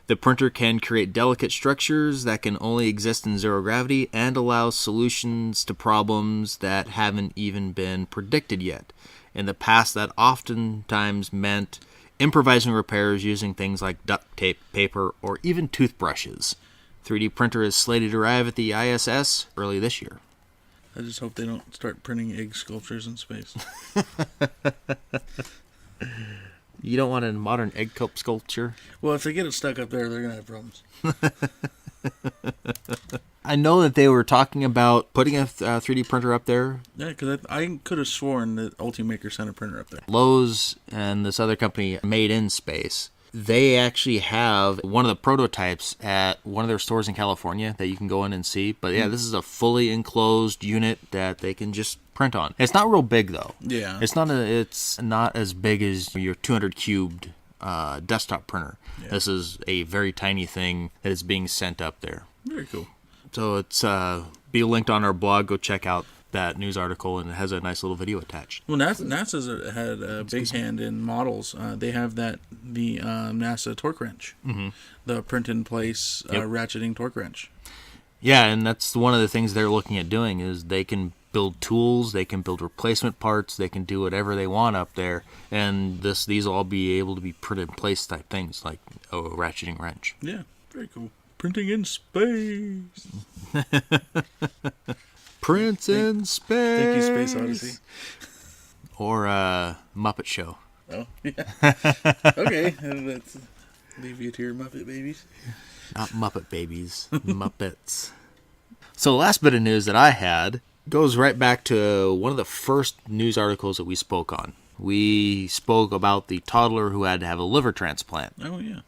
The printer can create delicate structures that can only exist in zero gravity and allows solutions to problems that haven't even been predicted yet. In the past, that oftentimes meant improvising repairs using things like duct tape, paper, or even toothbrushes. 3D printer is slated to arrive at the ISS early this year. I just hope they don't start printing egg sculptures in space. You don't want a modern egg sculpture? Well, if they get it stuck up there, they're going to have problems. I know that they were talking about putting a 3D printer up there. Yeah, because I could have sworn that Ultimaker sent a printer up there. Lowe's and this other company, Made in Space, they actually have one of the prototypes at one of their stores in California that you can go in and see. But yeah, this is a fully enclosed unit that they can just print on. It's not real big though. Yeah. It's not as big as your 200 cubed desktop printer. Yeah. This is a very tiny thing that is being sent up there. Very cool. So it's be linked on our blog. Go check out that news article, and it has a nice little video attached. Well, NASA's had a big hand in models. They have the NASA torque wrench, the print-in-place ratcheting torque wrench. Yeah, and that's one of the things they're looking at doing is they can build tools, they can build replacement parts, they can do whatever they want up there, and these will all be able to be printed-in-place type things, like a ratcheting wrench. Yeah, very cool. Printing in space. Prints in space. Thank you, Space Odyssey. Or Muppet Show. Oh, yeah. Okay, let's leave you to your Muppet babies. Not Muppet babies, Muppets. So the last bit of news that I had goes right back to one of the first news articles that we spoke on. We spoke about the toddler who had to have a liver transplant. Oh, yeah.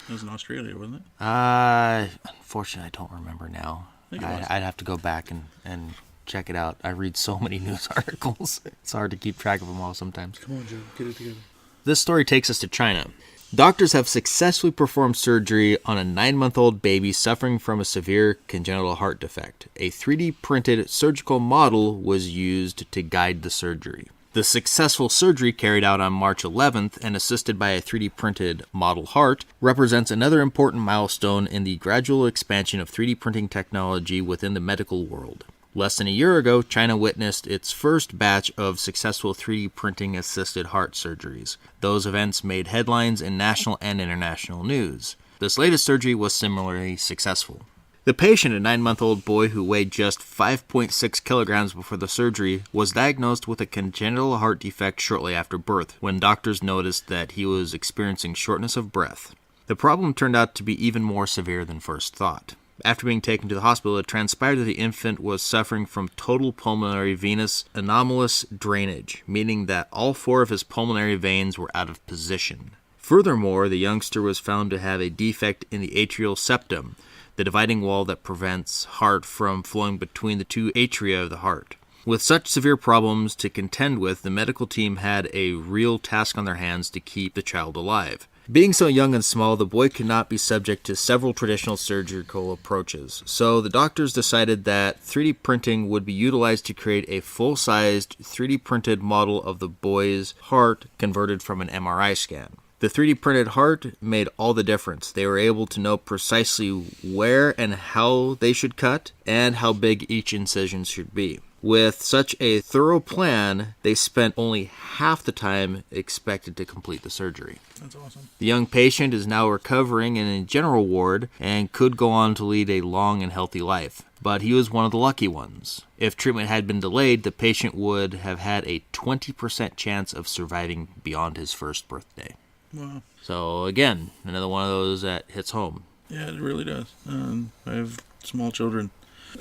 It was in Australia, wasn't it? Unfortunately, I don't remember now. I'd have to go back and check it out. I read so many news articles. It's hard to keep track of them all sometimes. Come on, Joe. Get it together. This story takes us to China. Doctors have successfully performed surgery on a 9-month-old baby suffering from a severe congenital heart defect. A 3D printed surgical model was used to guide the surgery. The successful surgery carried out on March 11th and assisted by a 3D printed model heart represents another important milestone in the gradual expansion of 3D printing technology within the medical world. Less than a year ago, China witnessed its first batch of successful 3D printing assisted heart surgeries. Those events made headlines in national and international news. This latest surgery was similarly successful. The patient, a 9-month-old boy who weighed just 5.6 kilograms before the surgery, was diagnosed with a congenital heart defect shortly after birth, when doctors noticed that he was experiencing shortness of breath. The problem turned out to be even more severe than first thought. After being taken to the hospital, it transpired that the infant was suffering from total pulmonary venous anomalous drainage, meaning that all 4 of his pulmonary veins were out of position. Furthermore, the youngster was found to have a defect in the atrial septum, the dividing wall that prevents heart from flowing between the 2 atria of the heart. With such severe problems to contend with, the medical team had a real task on their hands to keep the child alive. Being so young and small, the boy could not be subject to several traditional surgical approaches, so the doctors decided that 3D printing would be utilized to create a full-sized 3D printed model of the boy's heart converted from an MRI scan. The 3D printed heart made all the difference. They were able to know precisely where and how they should cut and how big each incision should be. With such a thorough plan, they spent only half the time expected to complete the surgery. That's awesome. The young patient is now recovering in a general ward and could go on to lead a long and healthy life. But he was one of the lucky ones. If treatment had been delayed, the patient would have had a 20% chance of surviving beyond his first birthday. Wow. So again, another one of those that hits home. Yeah, it really does. I have small children.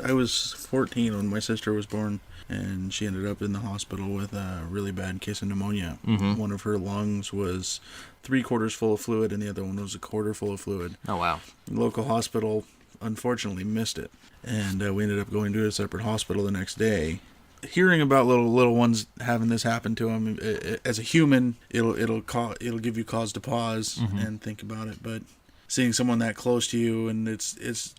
I was 14 when my sister was born, and she ended up in the hospital with a really bad case of pneumonia. Mm-hmm. One of her lungs was 3/4 full of fluid, and the other one was 1/4 full of fluid. Oh, wow. The local hospital, unfortunately, missed it, and we ended up going to a separate hospital the next day. Hearing about little ones having this happen to them, as a human, it'll give you cause to pause and think about it. But seeing someone that close to you, and it's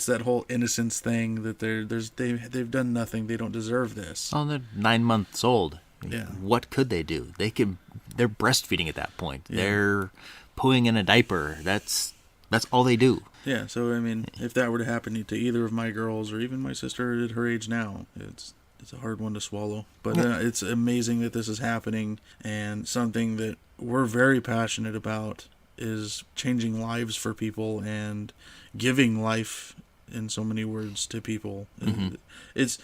that whole innocence thing that they've done nothing, they don't deserve this. Oh, they're 9 months old. Yeah. What could they do? They're breastfeeding at that point. Yeah. They're pooing in a diaper. That's all they do. Yeah. So I mean, if that were to happen to either of my girls or even my sister at her age now, it's a hard one to swallow. But it's amazing that this is happening, and something that we're very passionate about is changing lives for people and giving life, in so many words, to people. Mm-hmm. It's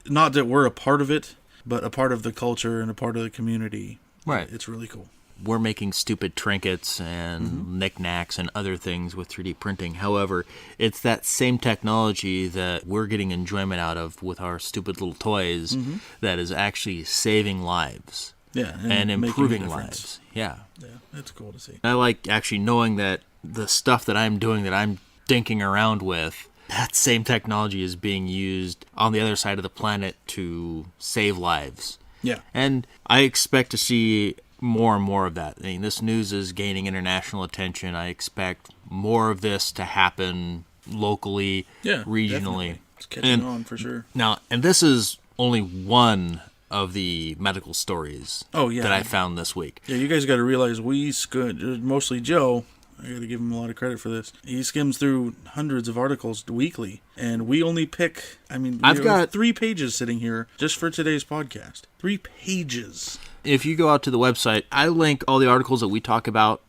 not that we're a part of it, but a part of the culture and a part of the community. Right. It's really cool. We're making stupid trinkets and knickknacks and other things with 3D printing. However, it's that same technology that we're getting enjoyment out of with our stupid little toys that is actually saving lives. Yeah, and improving lives. Yeah. Yeah, it's cool to see. I like actually knowing that the stuff that I'm doing, that I'm dinking around with, that same technology is being used on the other side of the planet to save lives. Yeah. And I expect to see more and more of that. I mean, this news is gaining international attention. I expect more of this to happen locally, regionally. Definitely. It's catching on for sure. Now, and this is only one of the medical stories that I found this week. Yeah, you guys got to realize mostly Joe, I got to give him a lot of credit for this. He skims through hundreds of articles weekly, and we only pick, I've got 3 pages sitting here just for today's podcast. 3 pages. If you go out to the website, I link all the articles that we talk about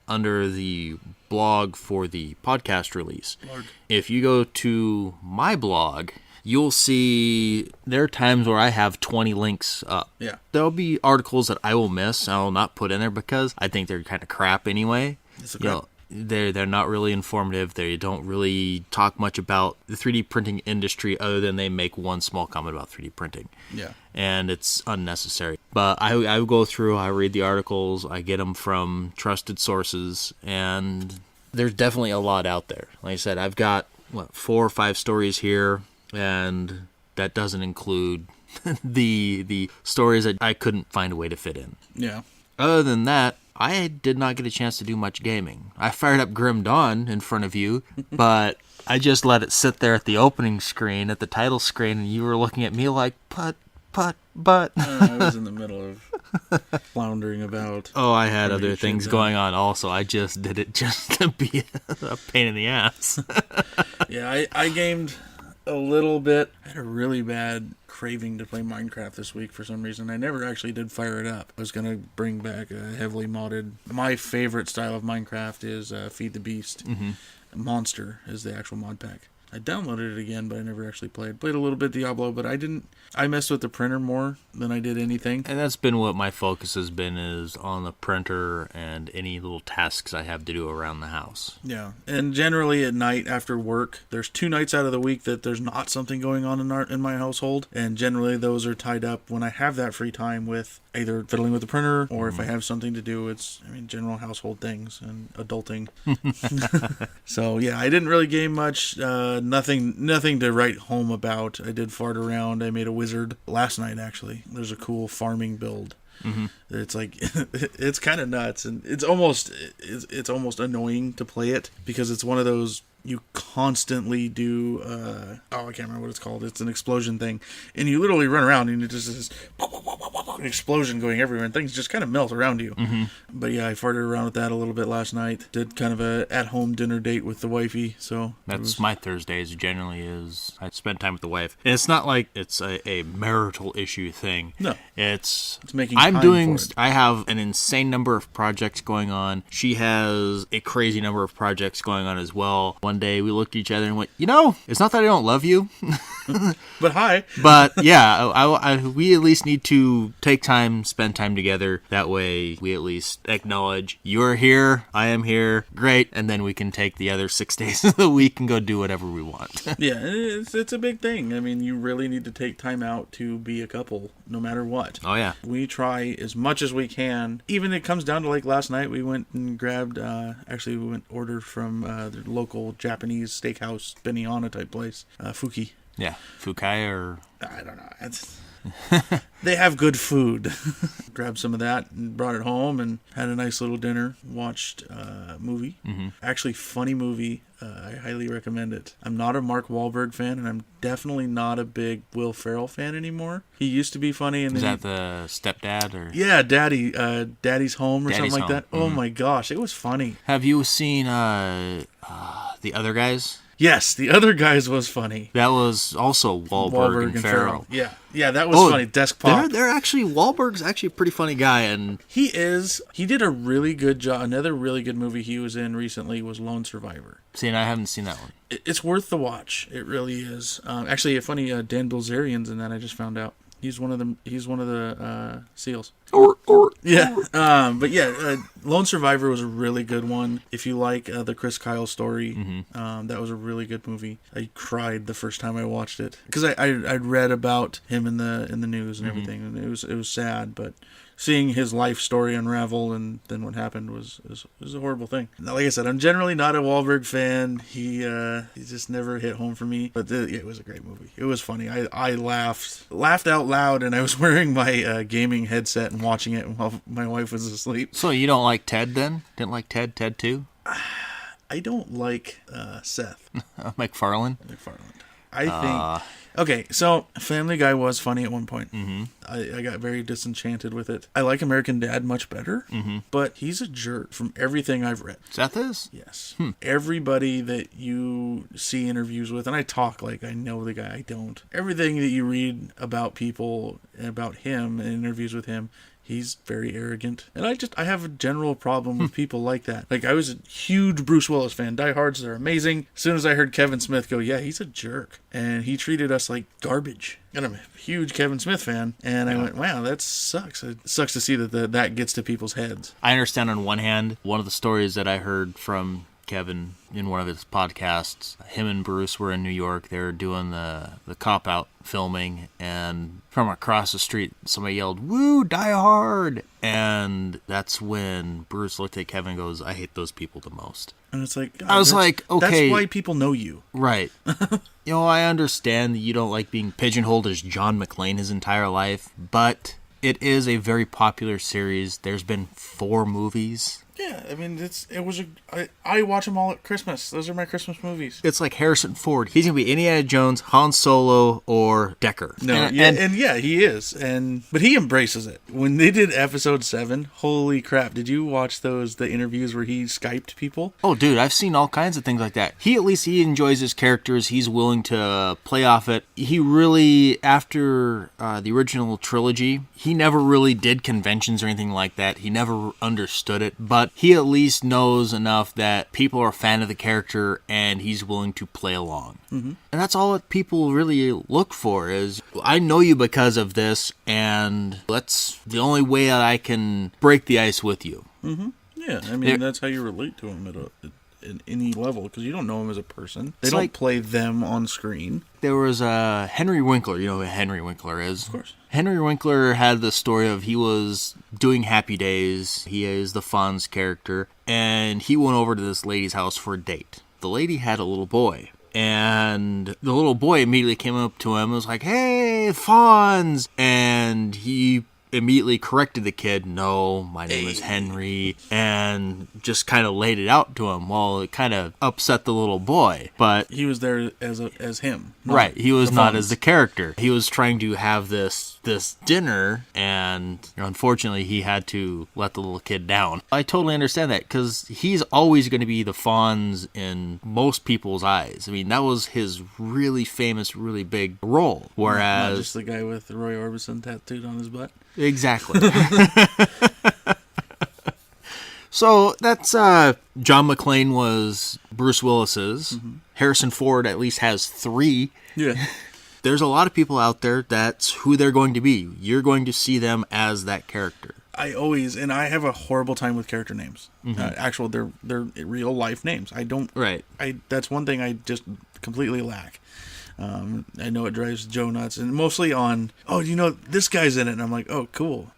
under the blog for the podcast release. Lord. If you go to my blog, you'll see there are times where I have 20 links up. Yeah. There'll be articles that I will miss, I will not put in there because I think they're kind of crap anyway. It's okay. They're not really informative. They don't really talk much about the 3D printing industry other than they make one small comment about 3D printing. Yeah. And it's unnecessary. But I go through, I read the articles, I get them from trusted sources, and there's definitely a lot out there. Like I said, I've got, 4 or 5 stories here, and that doesn't include the stories that I couldn't find a way to fit in. Yeah. Other than that, I did not get a chance to do much gaming. I fired up Grim Dawn in front of you, but I just let it sit there at the opening screen, at the title screen, and you were looking at me like, but. I was in the middle of floundering about. Oh, I had other things going on also. I just did it just to be a pain in the ass. Yeah, I gamed a little bit. I had a really bad craving to play Minecraft this week for some reason. I never actually did fire it up. I was going to bring back a heavily modded. My favorite style of Minecraft is Feed the Beast. Monster is the actual mod pack. I downloaded it again, but I never actually played. Played a little bit Diablo, but I messed with the printer more than I did anything. And that's been what my focus has been, is on the printer and any little tasks I have to do around the house. Yeah. And generally at night after work, there's 2 nights out of the week that there's not something going on in my household. And generally those are tied up when I have that free time with either fiddling with the printer, or if I have something to do, it's general household things and adulting. So yeah, I didn't really game much. Nothing to write home about. I did fart around. I made a wizard last night, actually. There's a cool farming build. It's like it's kind of nuts, and it's almost annoying to play it because it's one of those you constantly do. I can't remember what it's called. It's an explosion thing, and you literally run around and it just an explosion going everywhere, and things just kind of melt around you. Mm-hmm. But yeah, I farted around with that a little bit last night. Did kind of a at-home dinner date with the wifey, so... That's my Thursdays generally is I spend time with the wife. And it's not like it's a marital issue thing. No. It's making time for it. I have an insane number of projects going on. She has a crazy number of projects going on as well. One day we looked at each other and went, it's not that I don't love you. But hi. But yeah, we at least need to take time, spend time together. That way we at least acknowledge you're here, I am here, great. And then we can take the other 6 days of the week and go do whatever we want. Yeah, it's a big thing. I mean, you really need to take time out to be a couple, no matter what. Oh, yeah. We try as much as we can. Even it comes down to like last night, we went and grabbed, ordered from the local Japanese steakhouse, Benihana type place, Fuki. Yeah, Fukai or... I don't know. They have good food. Grabbed some of that and brought it home and had a nice little dinner. Watched a movie. Mm-hmm. Actually, funny movie. I highly recommend it. I'm not a Mark Wahlberg fan, and I'm definitely not a big Will Ferrell fan anymore. He used to be funny. And is that the stepdad? Or yeah, Daddy's Home or Daddy's something like Home. that. Mm-hmm. Oh my gosh, it was funny. Have you seen The Other Guys? Yes, The Other Guys was funny. That was also Wahlberg and Ferrell. Yeah, that was funny. Desk Pop. They're actually, Wahlberg's actually a pretty funny guy, and he did a really good job. Another really good movie he was in recently was Lone Survivor. See, and I haven't seen that one. It's worth the watch. It really is. Actually, a funny Dan Bilzerian's in that. I just found out. He's one of the SEALs. Yeah. But yeah, Lone Survivor was a really good one. If you like the Chris Kyle story, that was a really good movie. I cried the first time I watched it because I'd read about him in the news and everything, and it was sad, but seeing his life story unravel and then what happened was a horrible thing. Now, like I said, I'm generally not a Wahlberg fan. He just never hit home for me. But it was a great movie. It was funny. I laughed out loud, and I was wearing my gaming headset and watching it while my wife was asleep. So you don't like Ted then? Didn't like Ted 2? I don't like Seth MacFarlane. I think... Okay, so Family Guy was funny at one point. Mm-hmm. I got very disenchanted with it. I like American Dad much better, but he's a jerk from everything I've read. Seth is? Yes. Everybody that you see interviews with, and I talk like I know the guy, I don't. Everything that you read about people, about him, and interviews with him, he's very arrogant. And I have a general problem with people like that. Like, I was a huge Bruce Willis fan. Die Hards, they're amazing. As soon as I heard Kevin Smith go, yeah, he's a jerk. And he treated us like garbage. And I'm a huge Kevin Smith fan. And I went, wow, that sucks. It sucks to see that gets to people's heads. I understand on one hand, one of the stories that I heard from Kevin in one of his podcasts, him and Bruce were in New York. They were doing the cop-out filming, and from across the street, somebody yelled, "Woo, Die Hard!" And that's when Bruce looked at Kevin and goes, "I hate those people the most." And it's like... I was like, okay. That's why people know you. Right. I understand that you don't like being pigeonholed as John McClane his entire life, but it is a very popular series. There's been 4 movies. Yeah, I mean, I watch them all at Christmas. Those are my Christmas movies. It's like Harrison Ford. He's going to be Indiana Jones, Han Solo, or Decker. No, he is. But he embraces it. When they did episode 7, holy crap, did you watch the interviews where he Skyped people? Oh, dude, I've seen all kinds of things like that. He enjoys his characters. He's willing to play off it. He really, after the original trilogy, he never really did conventions or anything like that. He never understood it, but he at least knows enough that people are a fan of the character and he's willing to play along. Mm-hmm. And that's all that people really look for is, I know you because of this, and that's the only way that I can break the ice with you. Mm-hmm. Yeah, I mean, that's how you relate to him at any level, because you don't know him as a person. They don't play them on screen. There was Henry Winkler. You know who Henry Winkler is? Of course. Henry Winkler had the story of he was doing Happy Days. He is the Fonz character. And he went over to this lady's house for a date. The lady had a little boy. And the little boy immediately came up to him and was like, "Hey, Fonz!" And he immediately corrected the kid, no, my name is Henry, and just kind of laid it out to him. Well, it kind of upset the little boy, but he was there as him. Right, he was not as the character. He was trying to have this dinner, and unfortunately he had to let the little kid down. I totally understand that, because he's always going to be the Fonz in most people's eyes. I mean, that was his really famous, really big role. Whereas... Not just the guy with Roy Orbison tattooed on his butt. Exactly. So that's John McClane was Bruce Willis's. Mm-hmm. Harrison Ford at least has 3. Yeah. There's a lot of people out there that's who they're going to be. You're going to see them as that character. I have a horrible time with character names. Mm-hmm. They're real life names. I don't. Right. That's one thing I just completely lack. I know it drives Joe nuts, and mostly on, this guy's in it, and I'm like, oh, cool.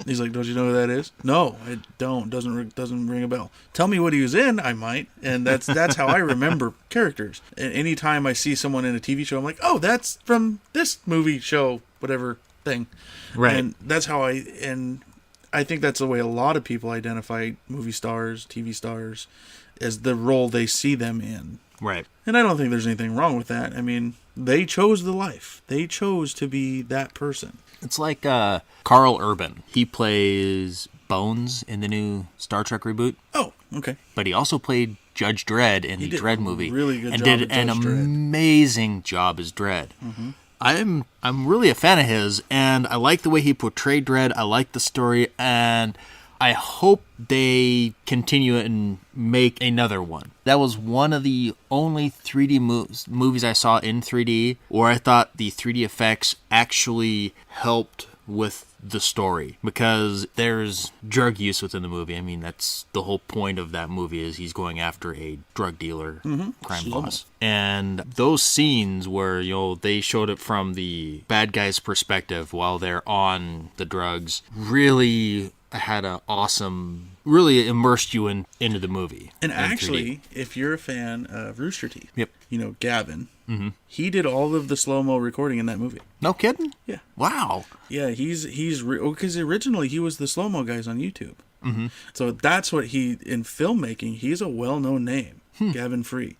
He's like, don't you know who that is? No, I don't. Doesn't ring a bell. Tell me what he was in, I might. And that's how I remember characters. And anytime I see someone in a TV show, I'm like, oh, that's from this movie show, whatever thing. Right. And that's how I think that's the way a lot of people identify movie stars, TV stars, as the role they see them in. Right. And I don't think there's anything wrong with that. I mean, they chose the life. They chose to be that person. It's like Carl Urban. He plays Bones in the new Star Trek reboot. Oh, okay. But he also played Judge Dredd in the Dredd movie. Really good and job did as an Judge Dredd. Amazing job as Dredd. Mm-hmm. I'm really a fan of his, and I like the way he portrayed Dredd. I like the story, and I hope they continue it and make another one. That was one of the only 3D movies I saw in 3D where I thought the 3D effects actually helped with the story, because there's drug use within the movie. I mean, that's the whole point of that movie, is he's going after a drug dealer, crime boss. And those scenes where, they showed it from the bad guy's perspective while they're on the drugs really had an awesome, really immersed you into the movie. And actually, if you're a fan of Rooster Teeth, yep. Gavin, he did all of the slow-mo recording in that movie. No kidding? Yeah. Wow. Yeah, because originally he was the slow-mo guys on YouTube. Mm-hmm. So that's what in filmmaking, he's a well-known name, Gavin Free.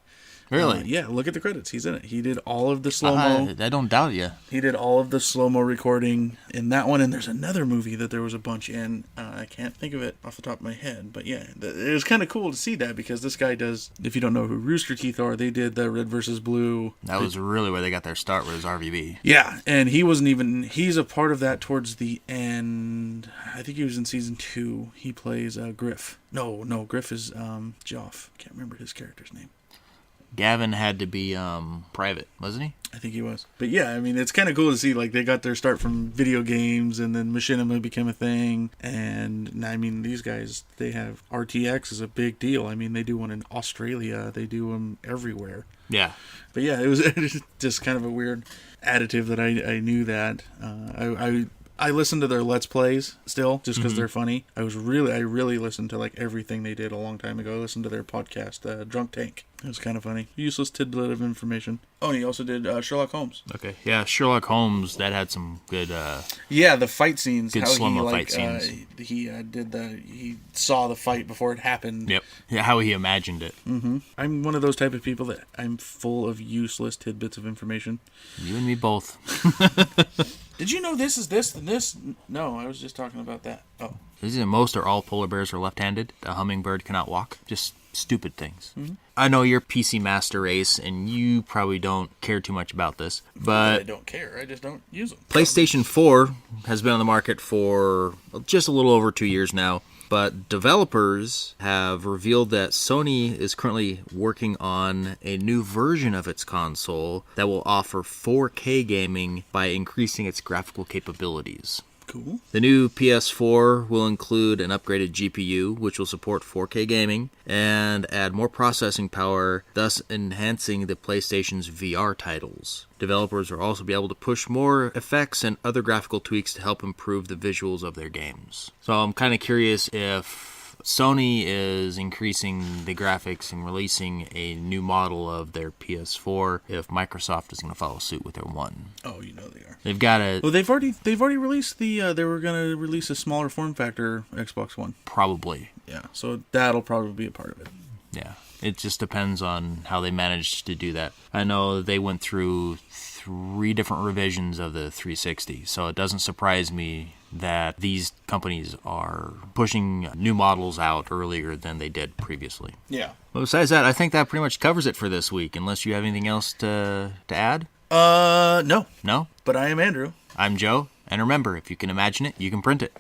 Really? Yeah, look at the credits. He's in it. He did all of the slow-mo. I don't doubt you. He did all of the slow-mo recording in that one, and there's another movie that there was a bunch in. I can't think of it off the top of my head, but yeah, it was kind of cool to see that, because this guy does, if you don't know who Rooster Teeth are, they did the Red vs. Blue. That was really where they got their start, was RVB. Yeah, and he's a part of that towards the end. I think he was in season 2. He plays Griff. No, Griff is Joff. Can't remember his character's name. Gavin had to be private, wasn't he? I think he was. But yeah, I mean, it's kind of cool to see, like, they got their start from video games, and then Machinima became a thing. And, I mean, these guys, they have RTX is a big deal. I mean, they do one in Australia. They do them everywhere. Yeah. But yeah, it was just kind of a weird additive that I knew that. I listen to their Let's Plays still, just because they're funny. I really listened to, like, everything they did a long time ago. I listened to their podcast, Drunk Tank. It was kind of funny. Useless tidbit of information. Oh, and he also did Sherlock Holmes. Okay, yeah, Sherlock Holmes, that had some good... yeah, the fight scenes. Good slow-mo fight scenes. He saw the fight before it happened. Yep. Yeah, how he imagined it. Mm-hmm. I'm one of those type of people that I'm full of useless tidbits of information. You and me both. Did you know this is this and this? No, I was just talking about that. Oh. Isn't it most or all polar bears are left-handed? A hummingbird cannot walk? Just stupid things. Mm-hmm. I know you're PC Master Race, and you probably don't care too much about this, but... I don't care. I just don't use them. PlayStation 4 has been on the market for just a little over 2 years now, but developers have revealed that Sony is currently working on a new version of its console that will offer 4K gaming by increasing its graphical capabilities. Cool. The new PS4 will include an upgraded GPU, which will support 4K gaming, and add more processing power, thus enhancing the PlayStation's VR titles. Developers will also be able to push more effects and other graphical tweaks to help improve the visuals of their games. So I'm kind of curious if Sony is increasing the graphics and releasing a new model of their PS4 if Microsoft is going to follow suit with their One. Oh, you know they are. They've got a... Well, they've already released the, they were going to release a smaller form factor Xbox One. Probably. Yeah, so that'll probably be a part of it. Yeah. It just depends on how they managed to do that. I know they went through 3 different revisions of the 360, so it doesn't surprise me that these companies are pushing new models out earlier than they did previously. Yeah. Well, besides that, I think that pretty much covers it for this week, unless you have anything else to add? No. No? But I am Andrew. I'm Joe, and remember, if you can imagine it, you can print it.